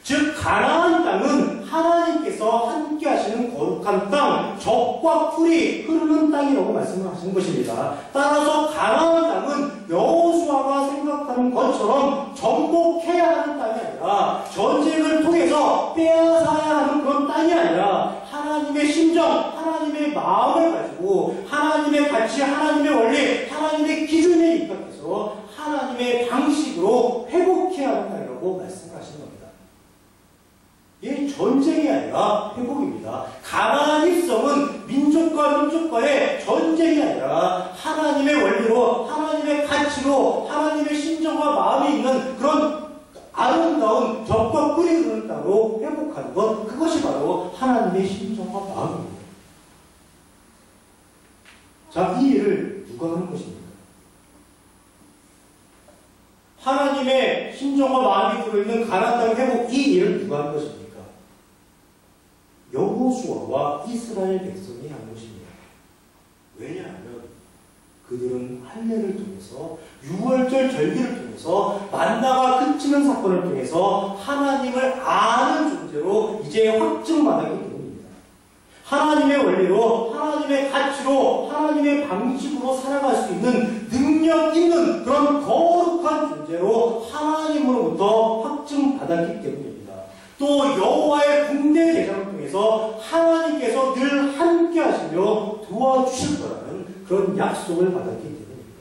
[SPEAKER 1] 즉 가나안 땅은 하나님께서 함께하시는 거룩한 땅, 적과 풀이 흐르는 땅이라고 말씀을 하시는 것입니다. 따라서 가나안 땅은 여호수아가 생각하는 것처럼 정복해야 하는 땅이 아니라 전쟁을 통해서 빼앗아야 하는 그런 땅이 아니라 하나님의 심정, 하나님의 마음을 가지고 하나님의 가치, 하나님의 원리, 하나님의 기준에 입각해서 하나님의 방식으로 회복해야 하는 땅이라고 말씀을 하시는 겁니다. 이 전쟁이 아니라 회복입니다. 가나안 입성은 민족과 민족과의 전쟁이 아니라 하나님의 원리로, 하나님의 가치로, 하나님의 심정과 마음이 있는 그런 아름다운 젖과 꿀이 흐르는 땅으로 회복하는 것, 그것이 바로 하나님의 심정과 마음입니다. 자, 이 일을 누가 하는 것입니까? 하나님의 심정과 마음이 들어있는 가나안 땅 회복, 이 일을 누가 하는 것입니까? 여호수아와 이스라엘 백성이 한 것입니다. 왜냐하면 그들은 할례를 통해서, 유월절 절기를 통해서, 만나가 그치는 사건을 통해서 하나님을 아는 존재로 이제 확증받았기 때문입니다. 하나님의 원리로, 하나님의 가치로, 하나님의 방식으로 살아갈 수 있는 능력 있는 그런 거룩한 존재로 하나님으로부터 확증받았기 때문입니다. 또 여호와의 군대 대장을 통해서 하나님께서 늘 함께 하시며 도와주실 거라는 그런 약속을 받았기 때문입니다.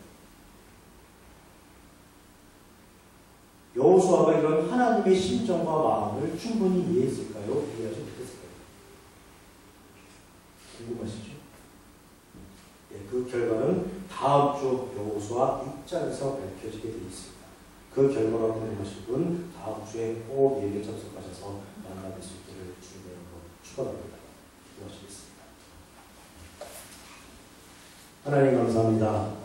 [SPEAKER 1] 여호수아가 이런 하나님의 심정과 마음을 충분히 이해했을까요? 이해하지 못했을까요? 궁금하시죠? 그 결과는 다음 주 여호수아 6장에서 밝혀지게 되어 있습니다. 그 결과가 궁금하신 분 다음 주에 꼭 예배 접속하셔서 만나뵐 수 있기를 주님의 이름으로 축원합니다. 기도하시겠습니다. 하나님 감사합니다.